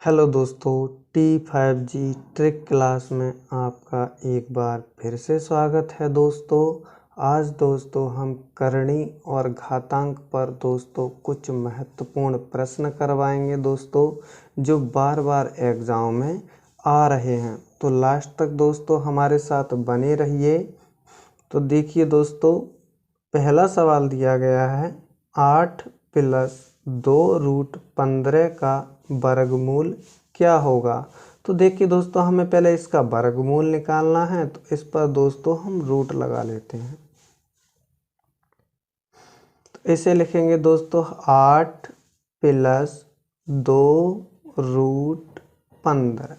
Hello दोस्तों, T5G trick class में आपका एक बार फिर से स्वागत है दोस्तों। आज दोस्तों हम करणी और घातांक पर दोस्तों कुछ महत्वपूर्ण प्रश्न करवाएंगे दोस्तों, जो बार बार एग्ज़ाम में आ रहे हैं। तो लास्ट तक दोस्तों हमारे साथ बने रहिए। तो देखिए दोस्तों, पहला सवाल दिया गया है 8 + 2√15 का वर्गमूल क्या होगा। तो देखिए दोस्तों, हमें पहले इसका वर्गमूल निकालना है, तो इस पर दोस्तों हम रूट लगा लेते हैं। तो इसे लिखेंगे दोस्तों 8 + 2√15।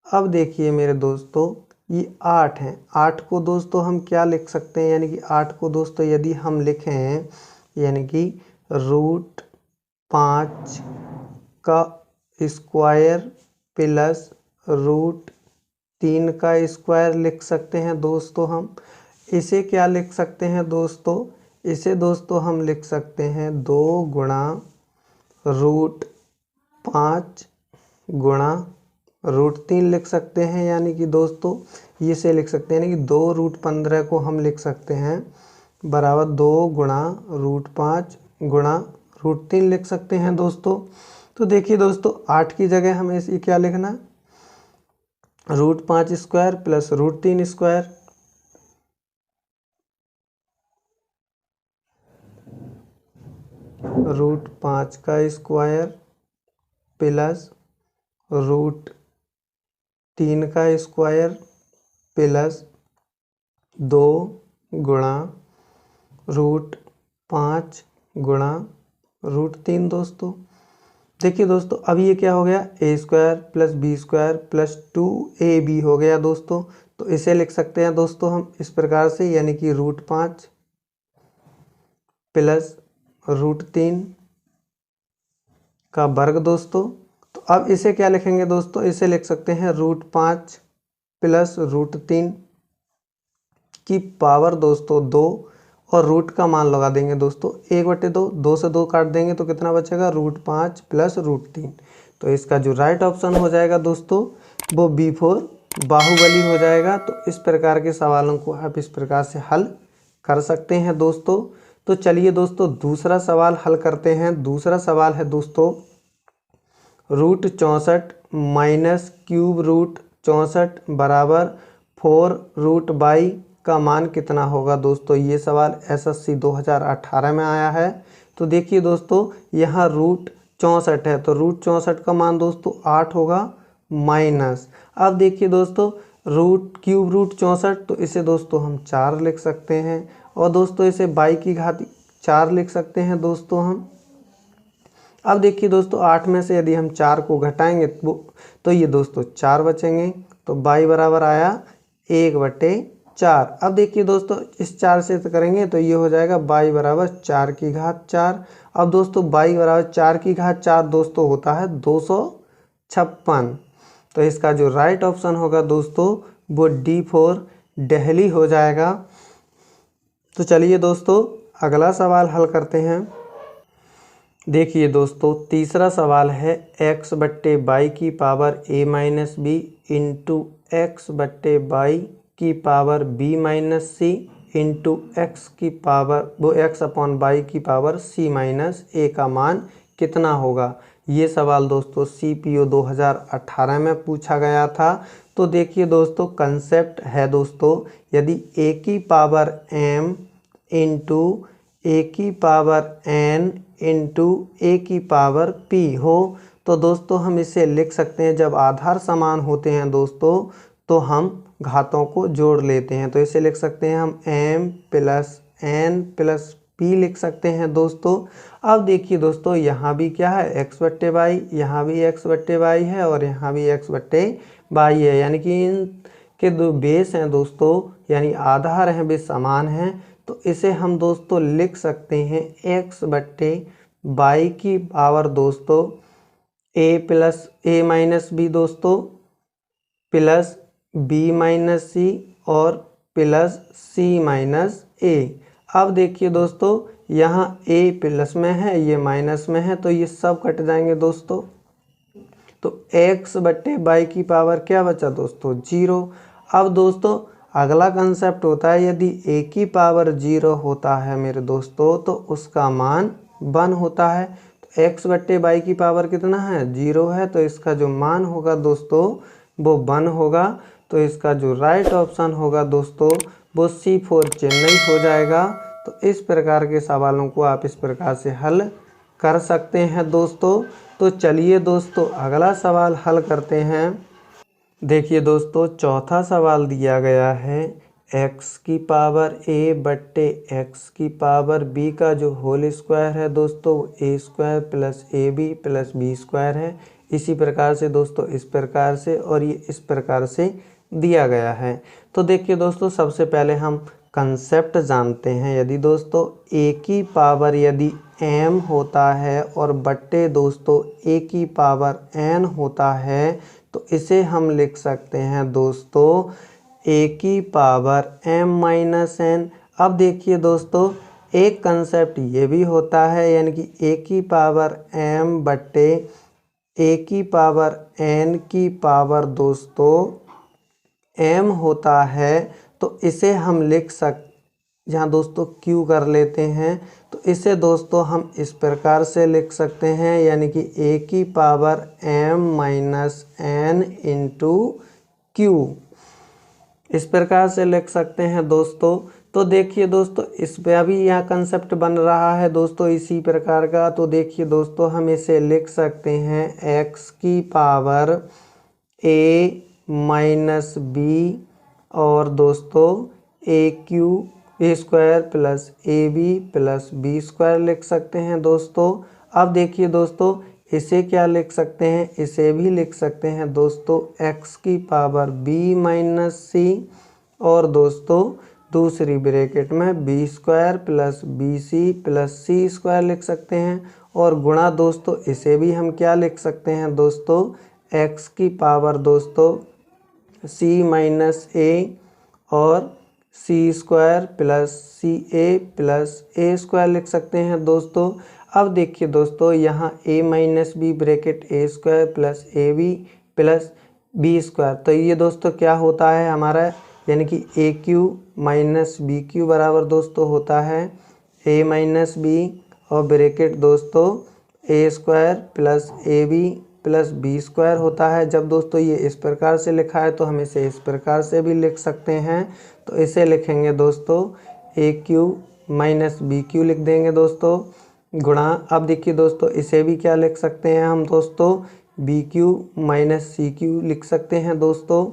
अब देखिए मेरे दोस्तों, ये 8 है। 8 को दोस्तों हम क्या लिख सकते हैं, यानी कि 8 को दोस्तों यदि हम लिखें यानी कि √5 का स्क्वायर प्लस √3 का स्क्वायर लिख सकते हैं दोस्तों। हम इसे क्या लिख सकते हैं दोस्तों, इसे दोस्तों हम लिख सकते हैं 2 × √5 × √3 लिख सकते हैं, यानी कि दोस्तों ये से लिख सकते हैं, यानी कि 2√15 को हम लिख सकते हैं बराबर 2 × √5 × √3 लिख सकते हैं दोस्तों। तो देखिए दोस्तों, 8 की जगह हमें इसे क्या लिखना, √5 स्क्वायर प्लस √3 स्क्वायर। √5 का स्क्वायर प्लस √3 का स्क्वायर प्लस 2 × √5 × √3 दोस्तों। देखिए दोस्तों, अब ये क्या हो गया, a² + b² + 2ab हो गया दोस्तों। तो इसे लिख सकते हैं दोस्तों हम इस प्रकार से, यानी कि √5 + √3 का वर्ग दोस्तों। तो अब इसे क्या लिखेंगे दोस्तों, इसे लिख सकते हैं √5 + √3 की पावर दोस्तों 2 और रूट का मान लगा देंगे दोस्तों 1/2। 2 से 2 काट देंगे तो कितना बचेगा, √5 + √3। तो इसका जो राइट ऑप्शन हो जाएगा दोस्तों वो B4 बाहुबली हो जाएगा। तो इस प्रकार के सवालों को आप इस प्रकार से हल कर सकते हैं दोस्तों। तो चलिए दोस्तों दूसरा सवाल हल करते हैं। दूसरा सवाल है दोस्तों √64 - ³ √64 4√y का मान कितना होगा दोस्तों। ये सवाल SSC 2018 में आया है। तो देखिए दोस्तों, यहाँ √64 है, तो √64 का मान दोस्तों 8 होगा माइनस। अब देखिए दोस्तों, √³ √64, तो इसे दोस्तों हम 4 लिख सकते हैं, और दोस्तों इसे y की घात 4 लिख सकते हैं दोस्तों हम। अब देखिए दोस्तों, 8 में से यदि हम 4 को घटाएंगे तो ये दोस्तों 4 बचेंगे। तो y बराबर आया 1/4। अब देखिए दोस्तों, इस 4 से करेंगे तो ये हो जाएगा y बराबर 4 की घात 4। अब दोस्तों y बराबर 4 की घात 4 दोस्तों होता है 256। तो इसका जो राइट ऑप्शन होगा दोस्तों वो D4 दिल्ली हो जाएगा। तो चलिए दोस्तों अगला सवाल हल करते हैं। देखिए दोस्तों, तीसरा सवाल है x/y की power a - b into x/y की power b - c into x की पावर x/y की पावर c - a का मान कितना होगा। ये सवाल दोस्तों CPO 2018 में पूछा गया था। तो देखिए दोस्तों, कंसेप्ट है दोस्तों, यदि a की पावर m इंटू a की पावर n इंटू a की पावर p हो, तो दोस्तों हम इसे लिख सकते हैं, जब आधार समान होते हैं दोस्तों तो हम घातों को जोड़ लेते हैं। तो इसे लिख सकते हैं हम m + n + p लिख सकते हैं दोस्तों। अब देखिए दोस्तों, यहाँ भी क्या है, x/y, यहाँ भी x/y है और यहाँ भी x/y है, यानी कि इन के दो बेस हैं दोस्तों, यानी आधार हैं, वे समान हैं। तो इसे हम दोस्तों लिख सकते हैं x/y की पावर दोस्तों a - b दोस्तों प्लस b - c और प्लस c - a। अब देखिए दोस्तों, यहाँ a प्लस में है, ये माइनस में है, तो ये सब कट जाएंगे दोस्तों। तो x बट्टे बाई की पावर क्या बचा दोस्तों 0। अब दोस्तों अगला कंसेप्ट होता है यदि a की पावर 0 होता है मेरे दोस्तों तो उसका मान 1 होता है। तो x बट्टे बाई की पावर कितना है 0 है, तो इसका जो मान होगा दोस्तों वो 1 होगा। तो इसका जो राइट ऑप्शन होगा दोस्तों वो C4 चेन्नई हो जाएगा। तो इस प्रकार के सवालों को आप इस प्रकार से हल कर सकते हैं दोस्तों। तो चलिए दोस्तों अगला सवाल हल करते हैं। देखिए दोस्तों चौथा सवाल दिया गया है x की पावर a बट्टे x की पावर b का जो होल स्क्वायर है दोस्तों a square plus A B plus B square है। इसी प्रकार से दोस्तों इस प्रकार से और ये इस प्रकार से दिया गया है। तो देखिए दोस्तों सबसे पहले हम कंसेप्ट जानते हैं। यदि दोस्तों a की पावर यदि m होता है और बट्टे दोस्तों a की पावर n होता है तो इसे हम लिख सकते हैं दोस्तों a की पावर m माइनस n। अब देखिए दोस्तों एक कंसेप्ट ये भी होता है यानी कि a की पावर m बट्टे a की पावर n की पावर दोस्तों m होता है। तो इसे हम यहाँ दोस्तों q कर लेते हैं। तो इसे दोस्तों हम इस प्रकार से लिख सकते हैं यानी कि a की power m minus n into q, इस प्रकार से लिख सकते हैं दोस्तों। तो देखिए दोस्तों इस पे अभी यहाँ कंसेप्ट बन रहा है दोस्तों इसी प्रकार का। तो देखिए दोस्तों हम इसे लिख सकते हैं x की पावर a माइनस b और दोस्तों a square plus A B plus B square लिख सकते हैं दोस्तों। अब देखिए दोस्तों इसे क्या लिख सकते हैं, इसे भी लिख सकते हैं दोस्तों x की पावर b माइनस सी और दोस्तों दूसरी ब्रैकेट में B square plus B C plus C square लिख सकते हैं। और गुणा दोस्तों इसे भी हम क्या लिख सकते हैं दोस्तों x की पावर दोस्तों c माइनस ए और C square plus C A plus A square लिख सकते हैं दोस्तों। अब देखिए दोस्तों यहाँ a minus B bracket A square plus A B plus B square, तो ये दोस्तों क्या होता है हमारा यानी कि A Q minus B Q बराबर दोस्तों होता है a माइनस बी और ब्रैकेट दोस्तों A square plus A B plus B square होता है। जब दोस्तों ये इस प्रकार से लिखा है तो हम इसे इस प्रकार से भी लिख सकते हैं। तो इसे लिखेंगे दोस्तों ए क्यू माइनस बी क्यू लिख देंगे दोस्तों गुणा। अब देखिए दोस्तों इसे भी क्या लिख सकते हैं हम दोस्तों B Q minus C Q लिख सकते हैं दोस्तों।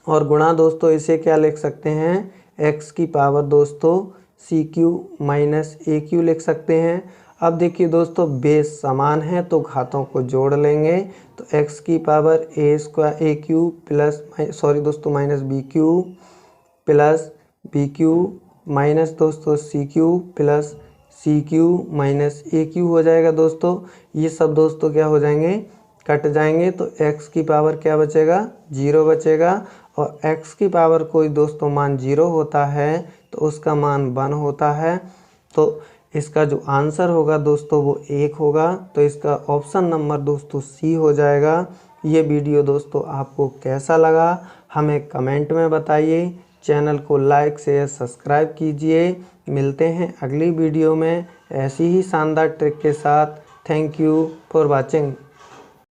और गुणा दोस्तों इसे क्या लिख सकते हैं एक्स की पावर दोस्तों C Q minus A Q लिख सकते हैं। अब देखिए दोस्तों बेस समान है तो घातों को जोड़ लेंगे। तो x की power A square A Q plus दोस्तों minus B Q plus B Q minus दोस्तों C Q plus C Q minus A Q हो जाएगा दोस्तों। ये सब दोस्तों क्या हो जाएंगे कट जाएंगे। तो x की पावर क्या बचेगा 0 बचेगा और x की पावर कोई दोस्तों मान 0 होता है तो उसका मान 1 होता है। तो इसका जो आंसर होगा दोस्तों वो 1 होगा। तो इसका ऑप्शन नंबर दोस्तों सी हो जाएगा। ये वीडियो दोस्तों आपको कैसा लगा हमें कमेंट में बताइए। चैनल को लाइक शेयर सब्सक्राइब कीजिए। मिलते हैं अगली वीडियो में ऐसी ही शानदार ट्रिक के साथ। Thank you for watching.